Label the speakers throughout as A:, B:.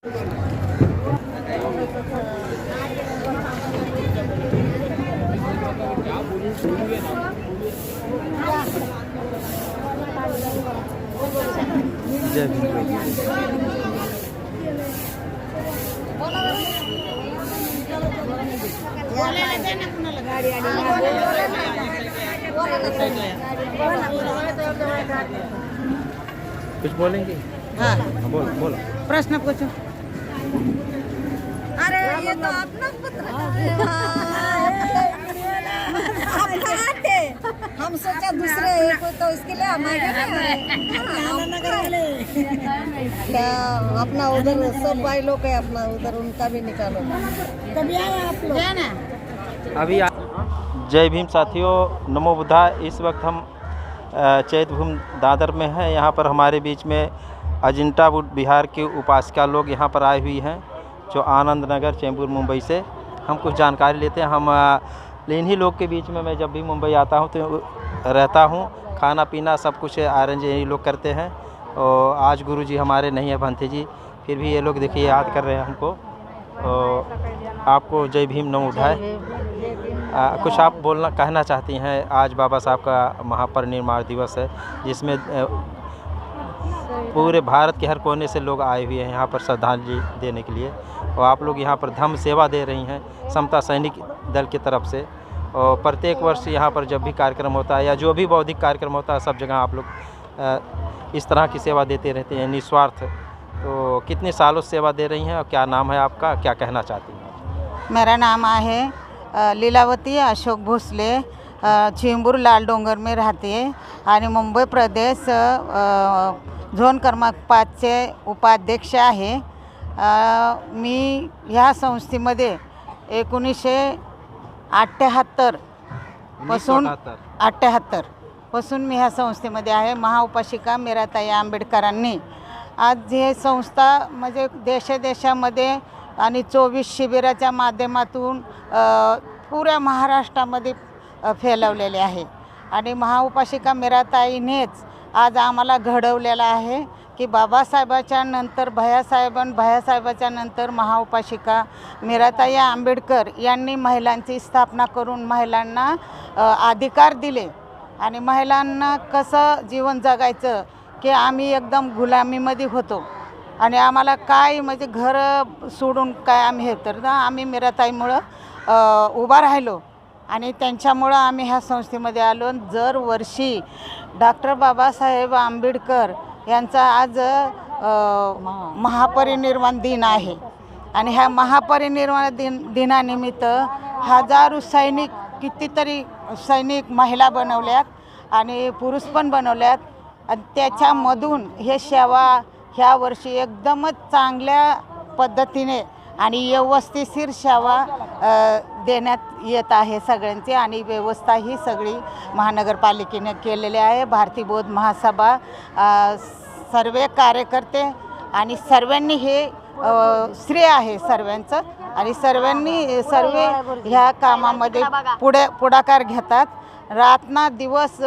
A: जय भीम। कुछ बोलेंगे?
B: हाँ,
A: बोलो बोलो।
B: प्रश्न पूछो।
C: अरे ये तो अपना पुत्र हम सोचा दूसरे को तो इसके लिए हमारे क्या अपना उधर सब भाई लोग है अपना उधर उनका भी निकालो। कभी आए आप लोग?
A: अभी जय भीम साथियों, नमो बुद्धाय। इस वक्त हम चैतभूम दादर में हैं। यहाँ पर हमारे बीच में अजिंठा बुद्ध बिहार के उपासिका लोग यहाँ पर आई हुई हैं, जो आनंद नगर चेंबूर मुंबई से। हम कुछ जानकारी लेते हैं। हम इन्हीं लोग के बीच में मैं जब भी मुंबई आता हूँ तो रहता हूँ। खाना पीना सब कुछ अरेंज यही लोग करते हैं। और आज गुरुजी हमारे नहीं है, भंते जी, फिर भी ये लोग देखिए याद कर रहे हैं हमको। आपको जय भीम, नमो बुद्धाय। कुछ आप बोलना कहना चाहती हैं? आज बाबा साहब का महापरिनिर्वाण दिवस है, जिसमें पूरे भारत के हर कोने से लोग आए हुए हैं यहाँ पर श्रद्धांजलि देने के लिए। और आप लोग यहाँ पर धम्म सेवा दे रही हैं समता सैनिक दल की तरफ से। और प्रत्येक वर्ष यहाँ पर जब भी कार्यक्रम होता है या जो भी बौद्धिक कार्यक्रम होता है, सब जगह आप लोग इस तरह की सेवा देते रहते हैं निस्वार्थ। तो कितने सालों से सेवा दे रही हैं और क्या नाम है आपका, क्या कहना चाहती हैं?
B: मेरा नाम आहे लीलावती अशोक भोसले, चेंबूर लाल डोंगर में रहती है आणि मुंबई प्रदेश झोन क्रमांक 5चे उपाध्यक्ष आहे। मी ह्या संस्थेमध्ये 1978 पासून मी ह्या संस्थेमध्ये आहे। महाउपासिका मीराताई आंबेडकरांनी आज हे संस्था म्हणजे देशामध्ये आणि 24 शिबिराच्या माध्यमातून पुऱ्या महाराष्ट्रामध्ये फैलवलेले आहे। आणि महाउपासिका मीराताईनेच आज आम्हाला घडवलेलं आहे की बाबासाहेबाच्या नंतर भैयासाहेबाच्या नंतर महाउपासिका मीराताई आंबेडकर यांनी महिलांची स्थापना करून महिलांना अधिकार दिले। आणि महिलांना कसं जीवन जगायचं की आम्ही एकदम गुलामीमध्ये होतो आणि आम्हाला काय म्हणजे घर सोडून काय आम्ही हे तर आम्ही मीराताईमुळं उभा राहिलो आणि त्यांच्यामुळं आम्ही ह्या संस्थेमध्ये आलो। दरवर्षी डॉक्टर बाबासाहेब आंबेडकर यांचा आज महापरिनिर्वाण दिन आहे आणि ह्या महापरिनिर्वाण दिनानिमित्त हजारो सैनिक, कितीतरी सैनिक महिला बनवल्यात आणि पुरुष पण बनवल्यात। आणि त्याच्यामधून हे सेवा ह्या वर्षी एकदमच चांगल्या पद्धतीने आणि व्यवस्थितशीर सेवा देण्यात येत आहे सगळ्यांची। आणि व्यवस्था ही सगळी महानगरपालिकेने केलेली आहे। भारतीय बौद्ध महासभा, सर्व कार्यकर्ते आणि सर्वांनी हे श्रेय आहे सर्वांचं आणि सर्व ह्या कामामध्ये पुढाकार घेतात। रातना दिवस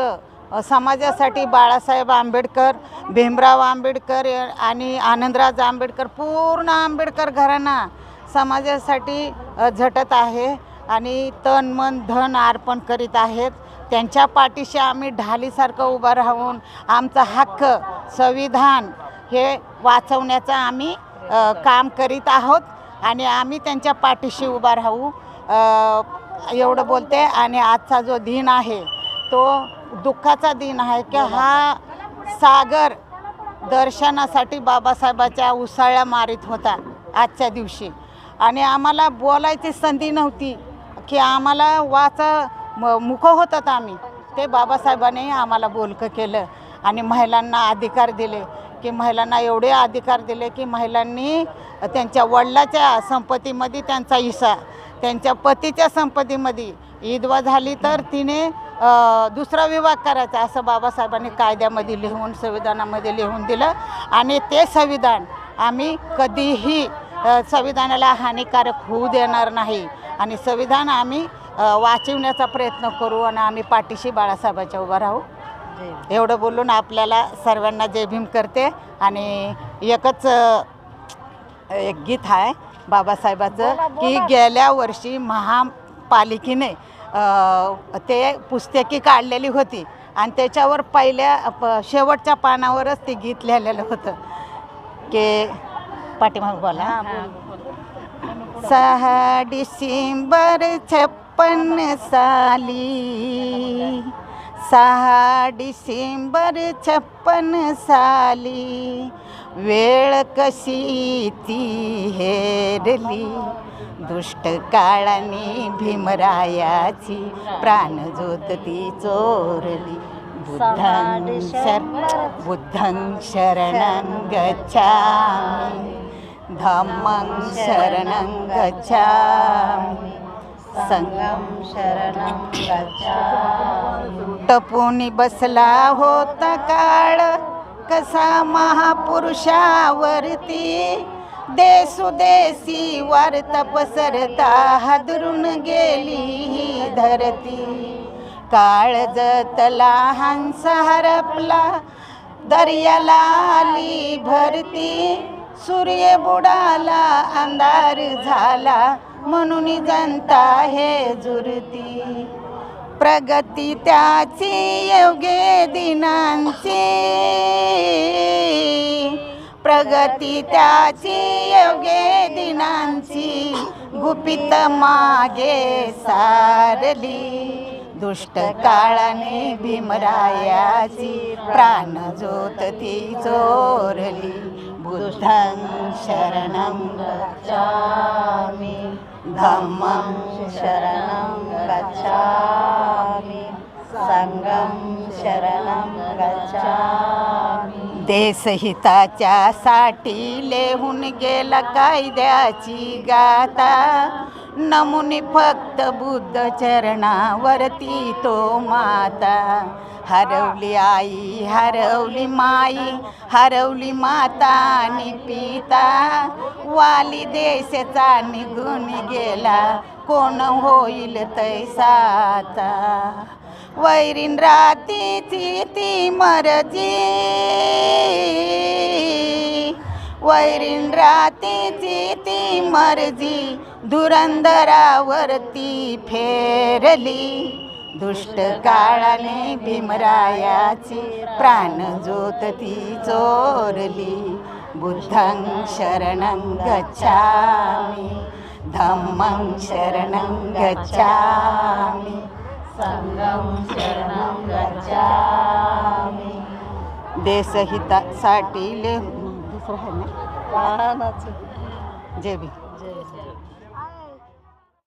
B: समाजासाठी बाळासाहेब आंबेडकर, भीमराव आंबेडकर आणि आनंदराज आंबेडकर, पूर्ण आंबेडकर घराणा समाजासाठी झटत आहे आणि तन मन धन अर्पण करीत आहेत। त्यांच्या पाठीशी आम्ही ढालीसारखं उभं राहून आमचा हक्क संविधान हे वाचवण्याचा आम्ही काम करीत आहोत आणि आम्ही त्यांच्या पाठीशी उभा राहू एवढं बोलते। आणि आजचा जो दिन आहे तो दुःखाचा दिन आहे की हा सागर दर्शनासाठी बाबासाहेबाच्या उसळ्या मारीत होता आजच्या दिवशी आणि आम्हाला बोलायची संधी नव्हती की आम्हाला मुख होतात आम्ही। ते बाबासाहेबांनी आम्हाला बोलकं केलं आणि महिलांना अधिकार दिले की महिलांना एवढे अधिकार दिले की महिलांनी त्यांच्या वडिलाच्या संपत्तीमध्ये त्यांचा हिस्सा, त्यांच्या पतीच्या संपत्तीमध्ये विधवा झाली तर तिने दुसरा विभाग करायचा असं बाबासाहेबांनी कायद्यामध्ये लिहून संविधानामध्ये लिहून दिलं। आणि ते संविधान आम्ही कधीही संविधानाला हानिकारक होऊ देणार नाही आणि संविधान आम्ही वाचवण्याचा प्रयत्न करू आणि आम्ही पाठीशी बाळासाहेबांच्या उभा राहू। एवढं बोलून आपल्याला सर्वांना जय भीम करते आणि एकच एक गीत आहे बाबासाहेबाचं की गेल्या वर्षी महापालिकेने ते पुस्तकी काढलेली होती आणि त्याच्यावर शेवटच्या पानावरच ते गीत लिहिलेलं होतं की पाठीमाग बोला 6 डिसेंबर 56 साली 6 डिसेंबर 56 साली वेळ कशी ती हेरली दुष्ट काळाने भीमरायाची प्राणज्योत ती चोरली बुद्धं शरणं गच्छामि धम्मं शरणं गच्छामि संघं शरणं गच्छामि टपूनी बसला होता काळ कसा महापुरुषावरती देसुदेशी वार्ता पसरता हादरून गेली ही धरती काळजतला हंस हरपला दर्याला आली भरती सूर्य बुडाला अंधार झाला म्हणून जनता हे जुरती प्रगती त्याची योग्य दिनांची प्रगती त्याची योग्य दिनांची गुपित मागे सारली दुष्ट काळाने भीमरायाची प्राणज्योत ती चोरली बुद्धं शरणं गच्छामि धम्मं शरणं गच्छामि संघं शरणं गच्छामि देशहिताच्या साठी लिहून गेला कायद्याची गाथा नमुने फक्त बुद्ध चरणावरती तो माता हरवली आई हरवली माई हरवली माता आणि पिता वाली देशाचा निघून गेला कोण होईल तैसाता वैरीन रातीची ती मर्जी वैरीन रातीची ती मर्जी धुरंधरावरती फेरली दुष्ट काळाने भीमरायाची प्राणज्योत ती चोरली बुद्धं शरणं गच्छामि धम्मं शरणं गच्छामि संघं शरणं गच्छामि देशहितासाठी दुसरं आहे ना जय भीम